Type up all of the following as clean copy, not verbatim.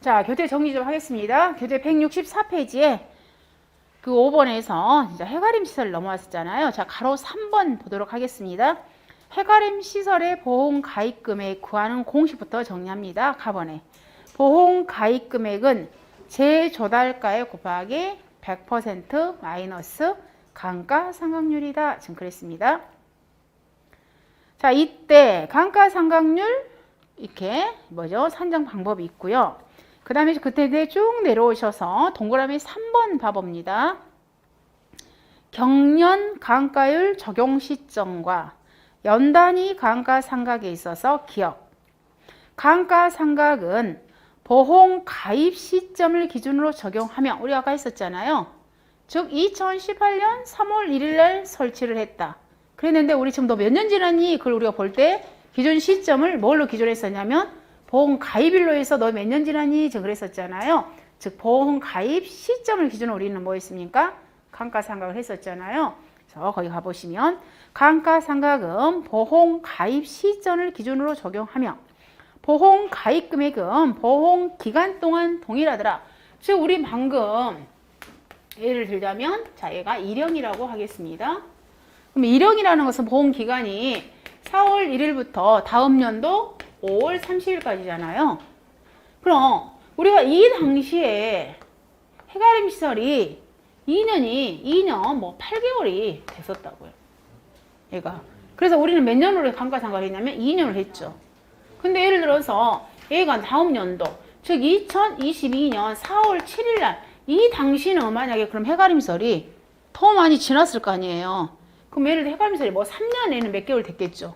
자, 교재 정리 좀 하겠습니다. 교재 164페이지에 그 5번에서 이제 해가림 시설 넘어왔었잖아요. 자, 가로 3번 보도록 하겠습니다. 해가림 시설의 보험 가입 금액 구하는 공식부터 정리합니다. 가번에 보험 가입 금액은 재조달가에 곱하기 100% 마이너스 감가상각률이다. 지금 그랬습니다. 자, 이때 감가상각률 이렇게 뭐죠? 산정 방법이 있고요. 그 다음에 그때 쭉 내려오셔서 동그라미 3번 봐봅니다. 경년 감가율 적용 시점과 연단위 감가상각에 있어서 기억. 감가상각은 보험 가입 시점을 기준으로 적용하며 우리 아까 했었잖아요. 즉 2018년 3월 1일 날 설치를 했다. 그랬는데 우리 지금 너 몇 년 지났니? 그걸 우리가 볼 때 기준 시점을 뭘로 기준했었냐면 보험 가입일로 해서 너 몇 년 지났니? 지금 그랬었잖아요. 즉 보험 가입 시점을 기준으로 우리는 뭐 했습니까? 감가상각을 했었잖아요. 그래서 거기 가보시면 감가상각은 보험 가입 시점을 기준으로 적용하며 보험 가입 금액은 보험 기간 동안 동일하더라. 즉 우리 방금 예를 들자면 자 얘가 1년이라고 하겠습니다. 그럼 1년이라는 것은 보험 기간이 4월 1일부터 다음 연도 5월 30일까지잖아요. 그럼 우리가 이 당시에 해가림 시설이 2년 뭐 8개월이 됐었다고요. 얘가. 그래서 우리는 몇 년으로 감가상각을 했냐면 2년을 했죠. 근데 예를 들어서 얘가 다음 연도, 즉 2022년 4월 7일 날 이 당시는 만약에 그럼 해가림 시설이 더 많이 지났을 거 아니에요. 그럼 예를 들어 해가림 시설이 뭐 3년에는 몇 개월 됐겠죠.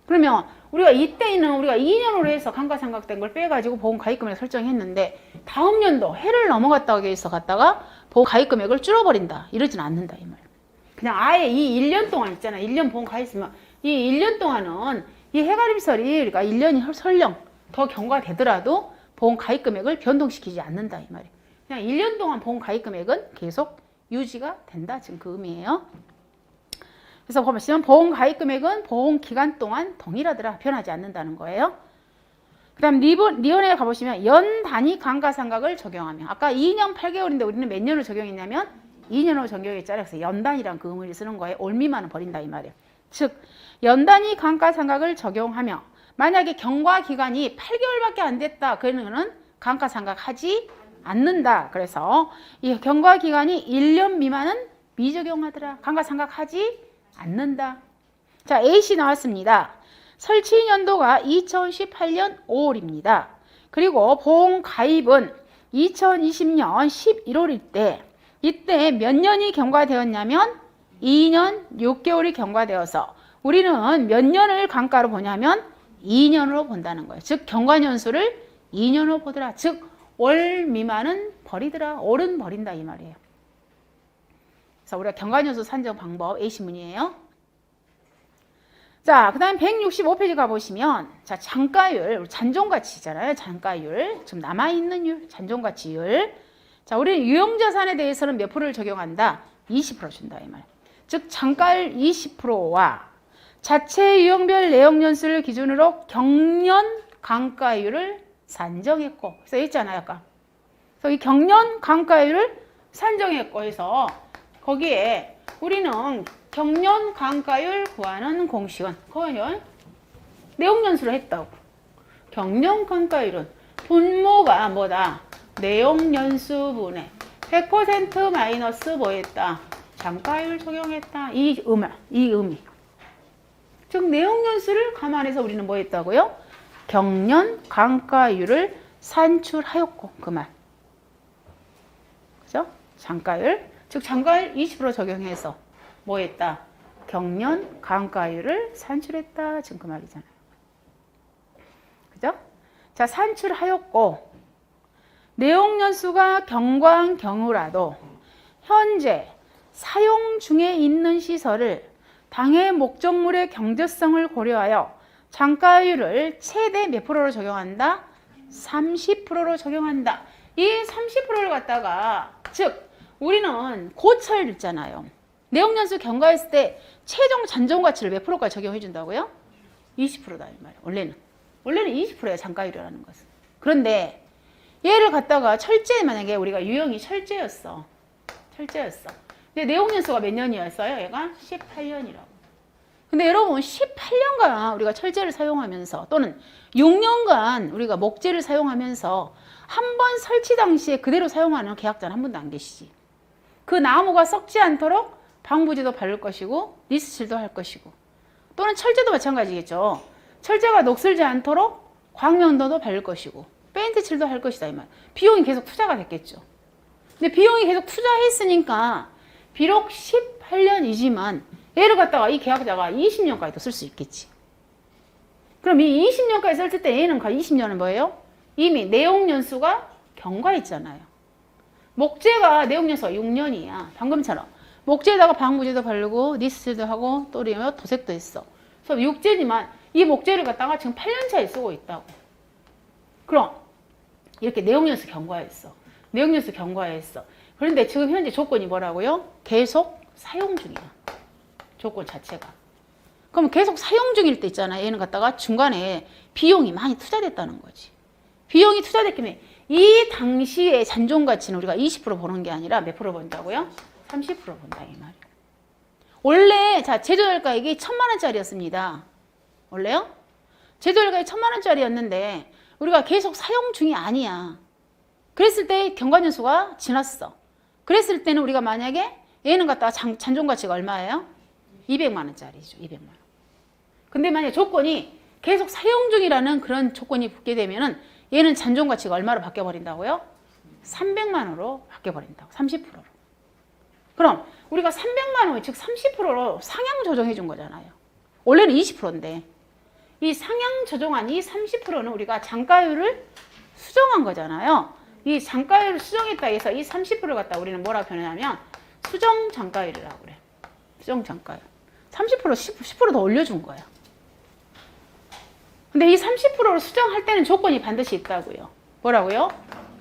그러면 우리가 이때는 우리가 2년으로 해서 감가상각된 걸 빼가지고 보험 가입금액을 설정했는데 다음 연도 해를 넘어갔다고 해서 갔다가 보험 가입금액을 줄여버린다. 이러진 않는다 이 말. 그냥 아예 이 1년 동안 있잖아. 1년 보험 가입했으면 이 1년 동안은 이 해가림 시설이 그러니까 1년이 설령 더 경과되더라도 보험 가입금액을 변동시키지 않는다 이 말이에요. 그냥 1년 동안 보험 가입금액은 계속 유지가 된다. 지금 그 의미예요. 그래서 보시면 보험 가입 금액은 보험 기간 동안 동일하더라. 변하지 않는다는 거예요. 그 다음 리원에 가보시면 연 단위 감가상각을 적용하며 아까 2년 8개월인데 우리는 몇 년을 적용했냐면 2년으로 적용했잖아요. 그래서 연단위란 그 의미를 쓰는 거예요. 올 미만은 버린다 이 말이에요. 즉 연단위 감가상각을 적용하며 만약에 경과 기간이 8개월밖에 안 됐다. 그러면은 감가상각 하지 않는다. 그래서 이 경과 기간이 1년 미만은 미적용하더라. 감가상각 하지 않는다. 자, A씨 나왔습니다. 설치 연도가 2018년 5월입니다. 그리고 보험 가입은 2020년 11월일 때 이때 몇 년이 경과되었냐면 2년 6개월이 경과되어서 우리는 몇 년을 감가로 보냐면 2년으로 본다는 거예요. 즉 경과년수를 2년으로 보더라. 즉 월 미만은 버리더라. 올은 버린다 이 말이에요. 그래서 우리가 경과년수 산정 방법 A시문이에요. 자, 그 다음 165페이지 가보시면 자 잔가율, 잔존가치잖아요. 잔가율, 지금 남아있는 율, 잔존가치율. 자, 우리는 유형자산에 대해서는 몇 프로를 적용한다? 20% 준다 이 말. 즉 잔가율 20%와 자체 유형별 내역연수를 기준으로 경년 감가율을 산정했고 그래서 있잖아요 아까. 그래서 이 경년 감가율을 산정했고 해서 거기에 우리는 경년 감가율 구하는 공식은 그거는 내용연수를 했다고. 경년 감가율은 분모가 뭐다? 내용연수분의 100% 마이너스 뭐 했다? 잔가율 적용했다. 이 의미. 즉 내용연수를 감안해서 우리는 뭐 했다고요? 경년 감가율을 산출하였고 그 말. 그죠? 잔가율. 즉 잔가율 20% 적용해서 뭐 했다? 경년 감가율을 산출했다. 지금 그 말이잖아요. 그죠? 자, 산출하였고 내용연수가 경과한 경우라도 현재 사용 중에 있는 시설을 당해 목적물의 경제성을 고려하여 잔가율을 최대 몇 프로로 적용한다? 30%로 적용한다. 이 30%를 갖다가 즉 우리는 고철 있잖아요. 내용연수 경과했을 때 최종 잔존가치를 몇 프로까지 적용해 준다고요? 20%다 이 말이에요. 원래는 20%예요. 잔가율이라는 것은. 그런데 얘를 갖다가 철제 만약에 우리가 유형이 철제였어. 근데 내용연수가 몇 년이었어요? 얘가 18년이라고. 근데 여러분 18년간 우리가 철제를 사용하면서 또는 6년간 우리가 목재를 사용하면서 한 번 설치 당시에 그대로 사용하는 계약자는 한 분도 안 계시지. 그 나무가 썩지 않도록 방부제도 바를 것이고 리스칠도 할 것이고 또는 철제도 마찬가지겠죠. 철제가 녹슬지 않도록 광명도도 바를 것이고 페인트 칠도 할 것이다 이 말. 비용이 계속 투자가 됐겠죠. 근데 비용이 계속 투자했으니까 비록 18년이지만 얘를 갖다가 이 계약자가 20년까지도 쓸 수 있겠지. 그럼 이 20년까지 썼을 때 얘는 20년은 뭐예요? 이미 내용연수가 경과했잖아요. 목재가 내용연수가 6년이야. 방금처럼. 목재에다가 방부제도 바르고 니스도 하고 또 도색도 했어. 그래서 육재지만 이 목재를 갖다가 지금 8년차에 쓰고 있다고. 그럼 이렇게 내용연수 경과했어. 내용연수 경과했어. 그런데 지금 현재 조건이 뭐라고요? 계속 사용 중이야. 조건 자체가. 그럼 계속 사용 중일 때 있잖아. 얘는 갖다가 중간에 비용이 많이 투자됐다는 거지. 비용이 투자됐기 때문에 이 당시의 잔존 가치는 우리가 20% 보는 게 아니라 몇 프로 본다고요? 30% 본다 이 말이에요. 원래 자 제조열가액이 1,000만 원짜리였습니다. 원래요? 제조열가액이 1,000만 원짜리였는데 우리가 계속 사용 중이 아니야. 그랬을 때 경과연수가 지났어. 그랬을 때는 우리가 만약에 얘는 갖다가 잔존 가치가 얼마예요? 200만 원짜리죠. 200만 원. 근데 만약에 조건이 계속 사용 중이라는 그런 조건이 붙게 되면은 얘는 잔존 가치가 얼마로 바뀌어 버린다고요? 300만 원으로 바뀌어 버린다고. 30%로. 그럼 우리가 300만 원, 즉 30%로 상향 조정해 준 거잖아요. 원래는 20%인데 이 상향 조정한 이 30%는 우리가 장가율을 수정한 거잖아요. 이 장가율을 수정했다 해서 이 30%를 갖다 우리는 뭐라고 표현하냐면 수정 장가율이라고 그래. 수정 장가율. 30% 10%더 올려준 거야. 근데 이 30%를 수정할 때는 조건이 반드시 있다고요. 뭐라고요?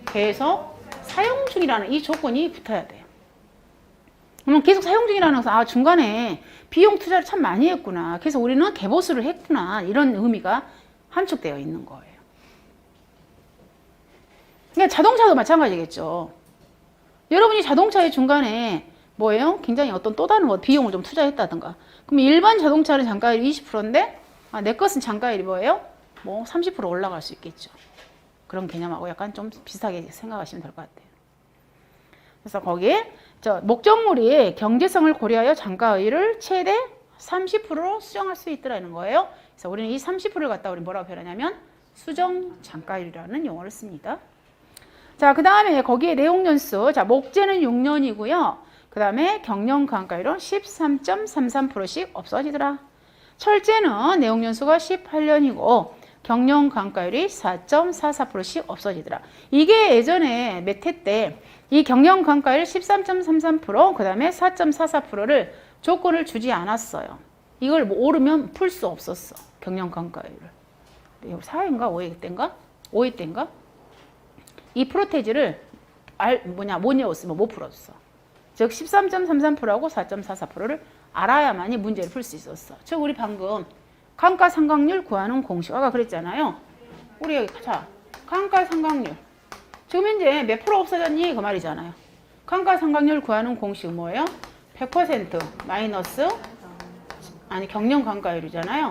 계속 사용 중이라는 이 조건이 붙어야 돼요. 그러면 계속 사용 중이라는 것은 아 중간에 비용 투자를 참 많이 했구나. 그래서 우리는 개보수를 했구나. 이런 의미가 함축되어 있는 거예요. 그러니까 자동차도 마찬가지겠죠. 여러분이 자동차의 중간에 뭐예요? 굉장히 어떤 또 다른 비용을 좀 투자했다든가. 그럼 일반 자동차는 장가율이 20%인데 아, 내 것은 장가율이 뭐예요? 뭐 30% 올라갈 수 있겠죠. 그런 개념하고 약간 좀 비슷하게 생각하시면 될 것 같아요. 그래서 거기에 목적물이 경제성을 고려하여 장가율을 최대 30%로 수정할 수 있더라는 거예요. 그래서 우리는 이 30%를 갖다 우리 뭐라고 표현하냐면 수정 장가율이라는 용어를 씁니다. 자, 그 다음에 거기에 내용연수. 자, 목재는 6년이고요. 그 다음에 경영감가율은 13.33%씩 없어지더라. 철제는 내용연수가 18년이고 경영감가율이 4.44%씩 없어지더라. 이게 예전에 몇 해 때 이 경영감가율 13.33%, 그 다음에 4.44%를 조건을 주지 않았어요. 이걸 모르면 풀 수 없었어. 경영감가율을. 4회인가 5회 때인가? 5회 때인가? 이 프로테지를 못 외웠으면 못 풀었어. 즉 13.33%하고 4.44%를 알아야만이 문제를 풀 수 있었어. 즉 우리 방금 감가상각률 구하는 공식 아까 그랬잖아요. 우리 여기 자 감가상각률 지금 현재 몇 프로 없어졌니? 그 말이잖아요. 감가상각률 구하는 공식은 뭐예요? 100% 마이너스 아니 경영감가율이잖아요.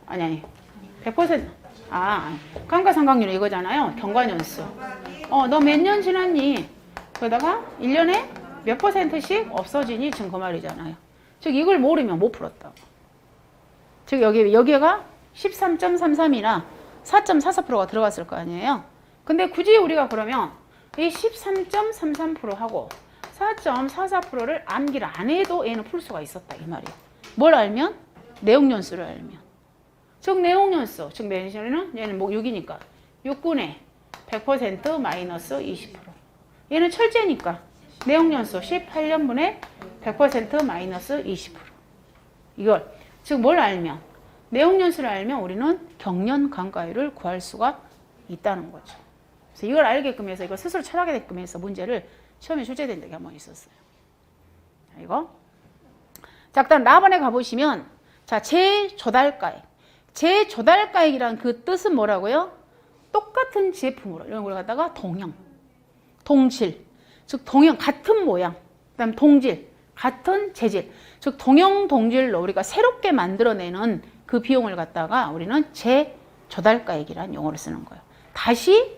아니 100% 감가상각률 이거잖아요. 경과연수. 너 몇 년 지났니? 그러다가 1년에 몇 %씩 없어지니? 지금 그 말이잖아요. 즉 이걸 모르면 못 풀었다고. 즉 여기가 13.33이나 4.44%가 들어갔을 거 아니에요. 근데 굳이 우리가 그러면 이 13.33%하고 4.44%를 암기를 안 해도 얘는 풀 수가 있었다 이 말이에요. 뭘 알면? 내용연수를 알면. 즉 내용연수, 즉 내용연수는 얘는 뭐 6이니까 6분의 100% 마이너스 20%. 얘는 철제니까 내용연수 18년분의 100% 마이너스 20%. 이걸 즉 뭘 알면? 내용연수를 알면 우리는 경련감가율을 구할 수가 있다는 거죠. 그래서 이걸 알게끔 해서 이거 스스로 찾아가게끔 해서 문제를 시험에 출제된 적이 한 번 있었어요. 자, 이거. 자, 일단 라반에 가보시면 자, 재조달가액. 재조달가액이란 그 뜻은 뭐라고요? 똑같은 똑같은 제품으로 이런 걸 갖다가 동형, 동질, 즉 동형 같은 모양, 그다음 동질, 같은 재질, 즉 동형 동질로 우리가 새롭게 만들어내는 그 비용을 갖다가 우리는 재조달가액이라는 용어를 쓰는 거예요. 다시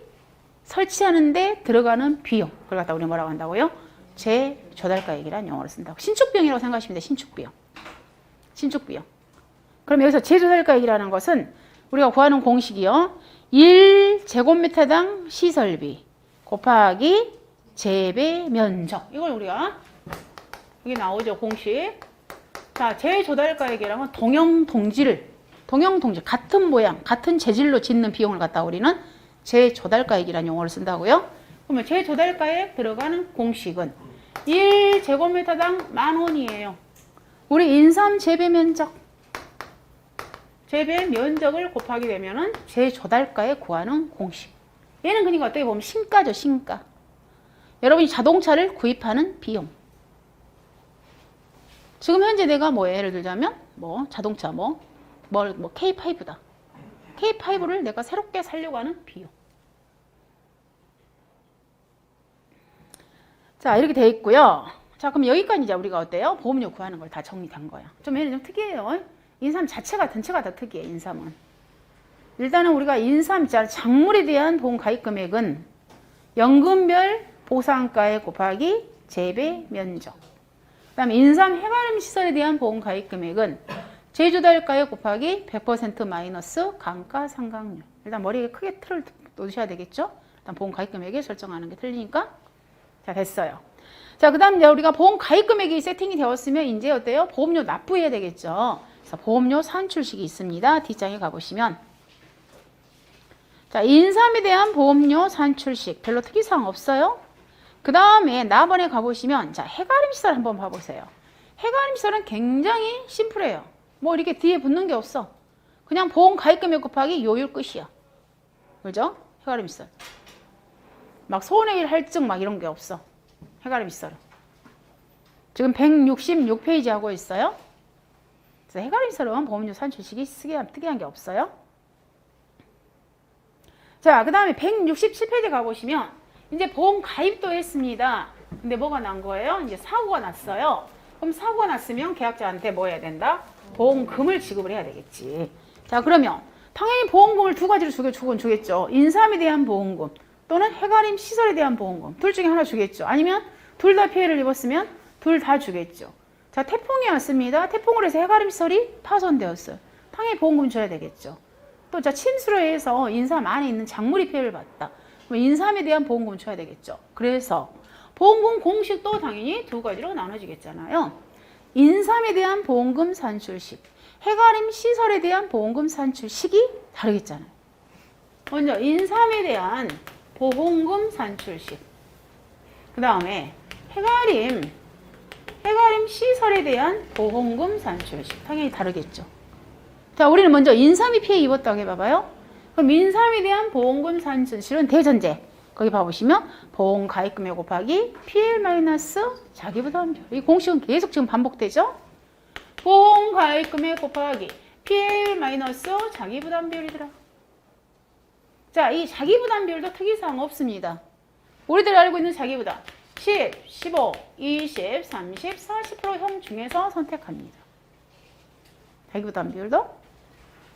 설치하는데 들어가는 비용, 그걸 갖다 우리 뭐라고 한다고요? 재조달가액이라는 용어를 쓴다고. 신축비용이라고 생각하시면 돼요. 신축비용. 신축비용. 그럼 여기서 재조달가액이라는 것은 우리가 구하는 공식이요. 1제곱미터당 시설비 곱하기 재배 면적. 이걸 우리가 여기 나오죠. 공식. 자, 재조달가액이라면 동형 동질, 같은 모양, 같은 재질로 짓는 비용을 갖다 우리는 재조달가액이라는 용어를 쓴다고요. 그러면 재조달가액 들어가는 공식은 1제곱미터당 10,000원이에요. 우리 인삼 재배 면적, 재배 면적을 곱하게 되면은 재조달가액 구하는 공식. 얘는 그러니까 어떻게 보면 신가죠, 신가. 여러분이 자동차를 구입하는 비용. 지금 현재 내가 뭐 예를 들자면 뭐 자동차 뭐 K5다. K5를 내가 새롭게 사려고 하는 비용. 자, 이렇게 돼 있고요. 자, 그럼 여기까지 이제 우리가 어때요? 보험료 구하는 걸 다 정리된 거야. 좀 얘는 좀 특이해요. 인삼 자체가 전체가 다 특이해. 인삼은. 일단은 우리가 인삼 작물에 대한 보험 가입 금액은 연금별 보상가액 곱하기 재배 면적. 그다음에 인삼 해바람 시설에 대한 보험 가입 금액은 재조달가액 곱하기 100% 마이너스 감가상각률. 일단 머리에 크게 틀을 놓으셔야 되겠죠? 일단 보험 가입 금액에 설정하는 게 틀리니까. 자, 됐어요. 자, 그다음 이제 우리가 보험 가입 금액이 세팅이 되었으면 이제 어때요? 보험료 납부해야 되겠죠? 그래서 보험료 산출식이 있습니다. 뒷장에 가보시면. 자, 인삼에 대한 보험료 산출식 별로 특이사항 없어요. 그 다음에 나번에 가보시면 자, 해가림 시설 한번 봐보세요. 해가림 시설은 굉장히 심플해요. 뭐 이렇게 뒤에 붙는 게 없어. 그냥 보험 가입 금액 곱하기 요율 끝이야. 그죠? 해가림 시설. 막 손해일 할증 막 이런 게 없어. 해가림 시설은. 지금 166페이지 하고 있어요. 그래서 해가림 시설은 보험료 산출식이 특이한 게 없어요. 자, 그 다음에 167페이지 가보시면 이제 보험 가입도 했습니다. 근데 뭐가 난 거예요? 이제 사고가 났어요. 그럼 사고가 났으면 계약자한테 뭐 해야 된다? 보험금을 지급을 해야 되겠지. 자, 그러면 당연히 보험금을 두 가지로 주겠죠. 인삼에 대한 보험금 또는 해가림 시설에 대한 보험금. 둘 중에 하나 주겠죠. 아니면 둘 다 피해를 입었으면 둘 다 주겠죠. 자, 태풍이 왔습니다. 태풍으로 해서 해가림 시설이 파손되었어요. 당연히 보험금 줘야 되겠죠. 또 자, 침수로 해서 인삼 안에 있는 작물이 피해를 봤다. 인삼에 대한 보험금 줘야 되겠죠. 그래서 보험금 공식도 당연히 두 가지로 나눠지겠잖아요. 인삼에 대한 보험금 산출식, 해가림 시설에 대한 보험금 산출식이 다르겠잖아요. 먼저 인삼에 대한 보험금 산출식, 그 다음에 해가림 시설에 대한 보험금 산출식 당연히 다르겠죠. 자, 우리는 먼저 인삼이 피해 입었다고 해봐봐요. 그럼 인삼에 대한 보험금 산출식은 대전제. 거기 봐보시면 보험 가입금액 곱하기 PL 마이너스 자기부담비율. 이 공식은 계속 지금 반복되죠? 보험 가입금액 곱하기 PL 마이너스 자기부담비율이더라. 자, 이 자기부담비율도 특이사항 없습니다. 우리들이 알고 있는 자기부담 10, 15, 20, 30, 40%형 중에서 선택합니다. 자기부담비율도.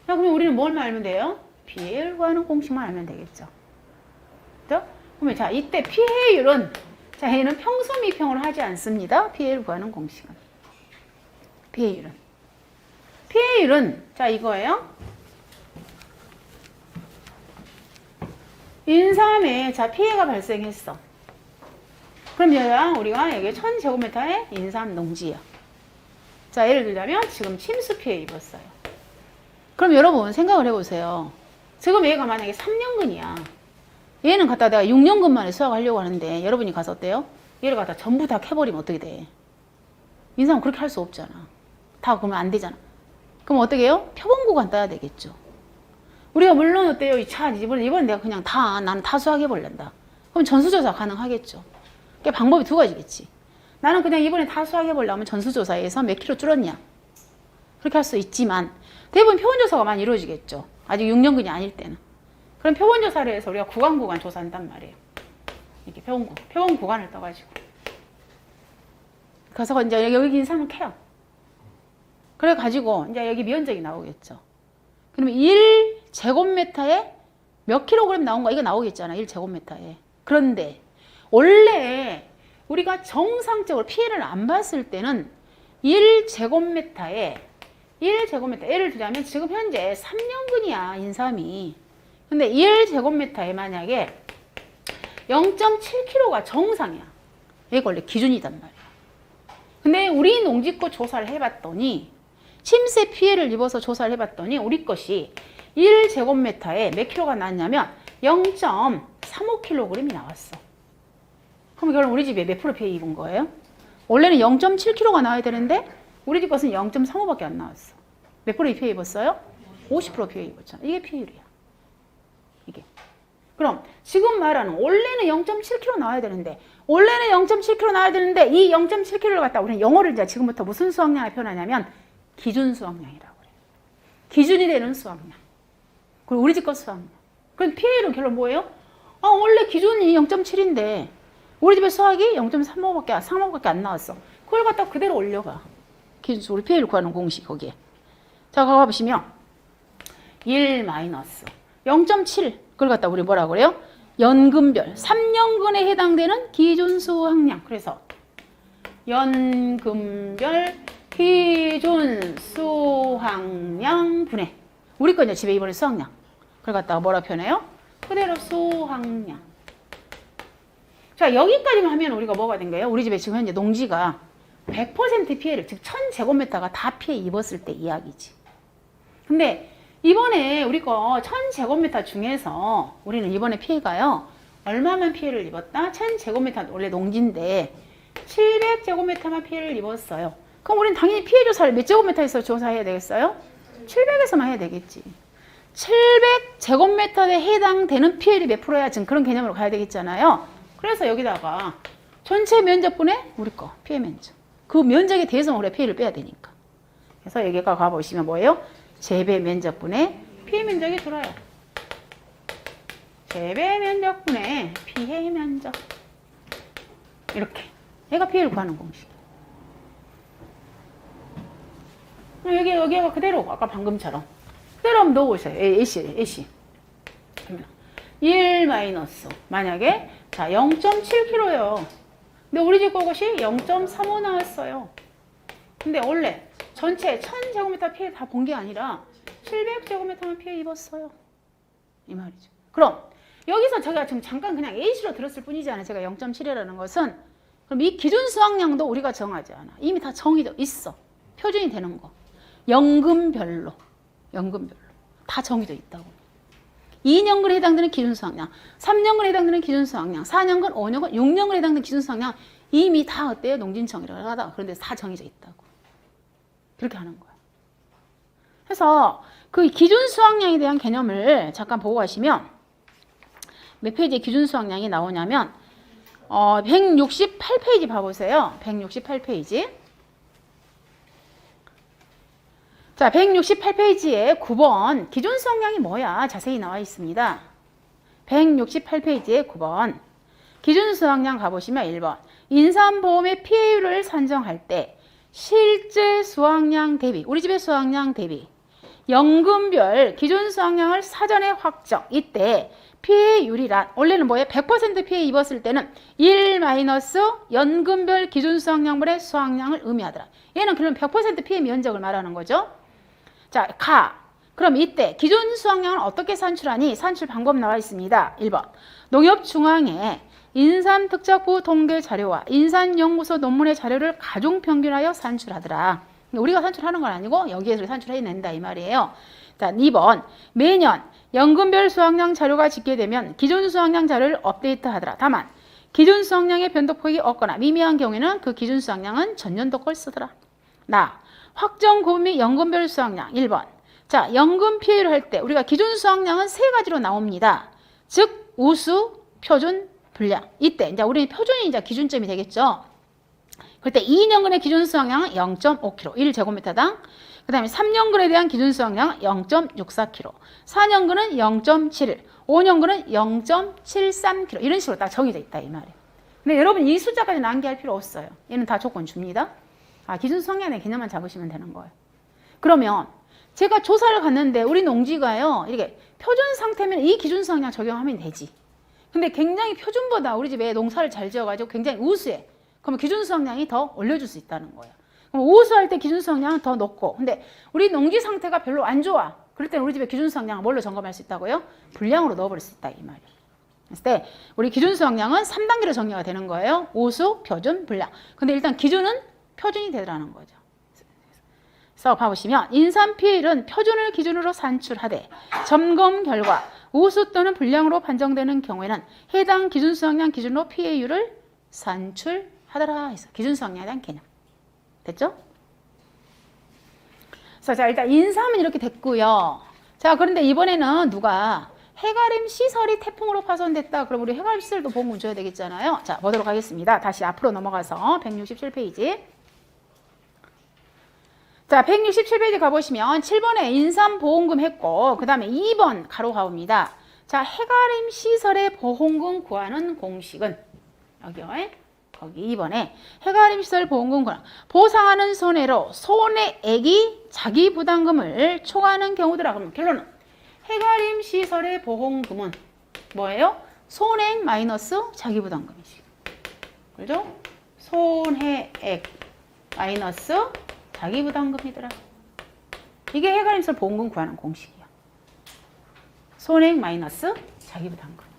자, 그럼 우리는 뭘 알면 돼요? PL 구하는 공식만 알면 되겠죠. 그죠? 그러면 자, 이때 피해율은 자, 얘는 평소 미평으로 하지 않습니다. PL 구하는 공식은. 피해율은 자, 이거예요. 인삼에 자, 피해가 발생했어. 그럼 우리가 여기 1000제곱미터의 인삼 농지야. 자, 예를 들자면 지금 침수 피해 입었어요. 그럼 여러분 생각을 해보세요. 지금 얘가 만약에 3년근이야. 얘는 갖다 내가 6년근 만에 수확하려고 하는데 여러분이 가서 어때요? 얘를 갖다 전부 다 캐버리면 어떻게 돼? 인삼은 그렇게 할 수 없잖아. 다 그러면 안 되잖아. 그럼 어떻게 해요? 표본 구간 따야 되겠죠. 우리가 물론 어때요? 이번 내가 그냥 나는 다 수확해버린다. 그럼 전수조사 가능하겠죠. 그러니까 방법이 두 가지겠지. 나는 그냥 이번에 다 수확해보려면 전수조사에서 몇 킬로 줄었냐. 그렇게 할 수 있지만 대부분 표본조사가 많이 이루어지겠죠. 아직 6년근이 아닐 때는. 그럼 표본 조사를 해서 우리가 구간 조사한단 말이에요. 이렇게 표본 구간을 떠가지고. 그래서 이제 여기 인삼을 캐요. 그래가지고 이제 여기 면적이 나오겠죠. 그러면 1제곱미터에 몇 킬로그램 나온가 이거 나오겠잖아. 1제곱미터에. 그런데 원래 우리가 정상적으로 피해를 안 봤을 때는 1제곱미터에 예를 들자면 지금 현재 3년근이야 인삼이. 근데 1제곱미터에 만약에 0.7kg가 정상이야. 이게 원래 기준이단 말이야. 근데 우리 농지꽃 조사를 해봤더니 침새 피해를 입어서 조사를 해봤더니 우리 것이 1제곱미터에 몇 킬로가 나왔냐면 0.35kg이 나왔어. 그럼 결국 우리 집에 몇 프로 피해 입은 거예요? 원래는 0.7kg가 나와야 되는데 우리 집 것은 0.35밖에 안 나왔어. 몇 프로 피해 입었어요? 50% 피해 입었잖아. 이게 피해율이야. 이게. 그럼 지금 말하는 원래는 0.7kg 나와야 되는데 이 0.7kg를 갖다 우리는 영어를 이제 지금부터 무슨 수확량을 표현하냐면 기준 수확량이라고 그래요. 기준이 되는 수확량. 그리고 우리 집 것 수확량. 그럼 피해율은 결론 뭐예요? 원래 기준이 0.7인데 우리 집의 수확이 0.35밖에 안 나왔어. 그걸 갖다 그대로 올려가. 기준 우리 피해율 구하는 공식 거기에. 자, 가봐 보시면 1 마이너스 0.7 그걸 갖다 우리 뭐라고 그래요? 연금별 3년근에 해당되는 기준 수확량. 그래서 연금별 기준 수확량 분해. 우리 거 이제 집에 이번에 수확량. 그걸 갖다가 뭐라 표현해요? 그대로 수확량. 자, 여기까지만 하면 우리가 뭐가 된 거예요? 우리 집에 지금 현재 농지가 100% 피해를, 즉 1000제곱미터가 다 피해 입었을 때 이야기지. 근데 이번에 우리 거 1000제곱미터 중에서 우리는 이번에 피해가요. 얼마만 피해를 입었다? 1000제곱미터 원래 농지인데 700제곱미터만 피해를 입었어요. 그럼 우리는 당연히 피해 조사를 몇 제곱미터에서 조사해야 되겠어요? 700에서만 해야 되겠지. 700제곱미터에 해당되는 피해율이 몇 프로야? 지금 그런 개념으로 가야 되겠잖아요. 그래서 여기다가 전체 면적분의 우리 거 피해 면적. 그 면적에 대해서 우리가 피해를 빼야 되니까. 그래서 여기가 가보시면 뭐예요? 재배 면적분의 피해 면적이 들어요. 재배 면적분의 피해 면적. 이렇게. 얘가 피해를 구하는 공식. 여기가 그대로 아까 방금처럼 그대로 한번 넣어보세요. AC 1 마이너스 만약에 자 0.7kg요. 근데 우리 집 것이 0.35 나왔어요. 근데 원래 전체 1000제곱미터 피해 다 본 게 아니라 700제곱미터만 피해 입었어요. 이 말이죠. 그럼 여기서 제가 지금 잠깐 그냥 A시로 들었을 뿐이잖아요. 제가 0.7이라는 것은 그럼 이 기준 수확량도 우리가 정하지 않아. 이미 다 정해져 있어. 표준이 되는 거. 연금별로 다 정해져 있다고. 2년근에 해당되는 기준 수확량, 3년근에 해당되는 기준 수확량, 4년근, 5년근, 6년근에 해당되는 기준 수확량 이미 다 어때요? 농진청이라고 하다. 그런데 다 정해져 있다고. 그렇게 하는 거야. 그래서 그 기준 수확량에 대한 개념을 잠깐 보고 가시면 몇 페이지에 기준 수확량이 나오냐면 168페이지 봐보세요. 168페이지. 자, 168페이지에 9번 기준 수확량이 뭐야? 자세히 나와 있습니다. 168페이지에 9번 기준 수확량 가보시면 1번 인삼보험의 피해율을 산정할 때 실제 수확량 대비, 우리 집의 수확량 대비 연금별 기준 수확량을 사전에 확정. 이때 피해율이란 원래는 뭐예요? 100% 피해 입었을 때는 1 마이너스 연금별 기준 수확량분의 수확량을 의미하더라. 얘는 그럼 100% 피해 면적을 말하는 거죠. 자, 그럼 이때 기준 수확량을 어떻게 산출하니? 산출 방법 나와 있습니다. 1번 농협중앙에 인삼특작부 통계 자료와 인산연구소 논문의 자료를 가중평균하여 산출하더라. 우리가 산출하는 건 아니고 여기에서 산출해낸다 이 말이에요. 자, 2번 매년 연금별 수확량 자료가 집계되면 기준 수확량 자료를 업데이트하더라. 다만 기준 수확량의 변동폭이 없거나 미미한 경우에는 그 기준 수확량은 전년도 걸 쓰더라. 확정 고분 및 연금별 수확량 1번. 자, 연금 피해를 할 때 우리가 기준 수확량은 세 가지로 나옵니다. 즉 우수, 표준, 불량. 이때 이제 우리 표준이 이제 기준점이 되겠죠. 그때 2년근의 기준 수확량은 0.5kg, 1제곱미터당. 그 다음에 3년근에 대한 기준 수확량은 0.64kg, 4년근은 0.71, 5년근은 0.73kg 이런 식으로 딱 정해져 있다 이 말이에요. 근데 여러분 이 숫자까지 남기할 필요 없어요. 얘는 다 조건 줍니다. 기준 수확량의 개념만 잡으시면 되는 거예요. 그러면 제가 조사를 갔는데 우리 농지가요 이렇게 표준 상태면 이 기준 수확량 적용하면 되지. 근데 굉장히 표준보다 우리 집에 농사를 잘 지어가지고 굉장히 우수해. 그러면 기준 수확량이 더 올려줄 수 있다는 거예요. 그럼 우수할 때 기준 수확량은 더 높고, 근데 우리 농지 상태가 별로 안 좋아. 그럴 때는 우리 집에 기준 수확량을 뭘로 점검할 수 있다고요? 불량으로 넣어버릴 수 있다 이 말이에요. 그랬을 때 우리 기준 수확량은 3단계로 정리가 되는 거예요. 우수, 표준, 불량. 근데 일단 기준은 표준이 되더라는 거죠. 그래서 봐보시면 인삼피해율은 표준을 기준으로 산출하되 점검 결과 우수 또는 불량으로 판정되는 경우에는 해당 기준 수확량 기준으로 피해율을 산출하더라 해서 기준 수확량에 대한 개념. 됐죠? 그래서 자 일단 인삼은 이렇게 됐고요. 자 그런데 이번에는 누가 해가림 시설이 태풍으로 파손됐다. 그럼 우리 해가림 시설도 보험금 줘야 되겠잖아요. 자 보도록 하겠습니다. 다시 앞으로 넘어가서 167페이지. 자 167페이지 가보시면 7번에 인삼보험금 했고 그 다음에 2번 가로 가봅니다. 자 해가림 시설의 보험금 구하는 공식은 여기요. 거기 2번에 해가림 시설 보험금 구하는 보상하는 손해로 손해액이 자기 부담금을 초과하는 경우더라. 그러면 결론은 해가림 시설의 보험금은 뭐예요? 손해액 마이너스 자기 부담금이지. 그죠? 손해액 마이너스 자기 부담금이더라. 이게 해가림 시설 보험금 구하는 공식이야. 손해액 마이너스 자기 부담금.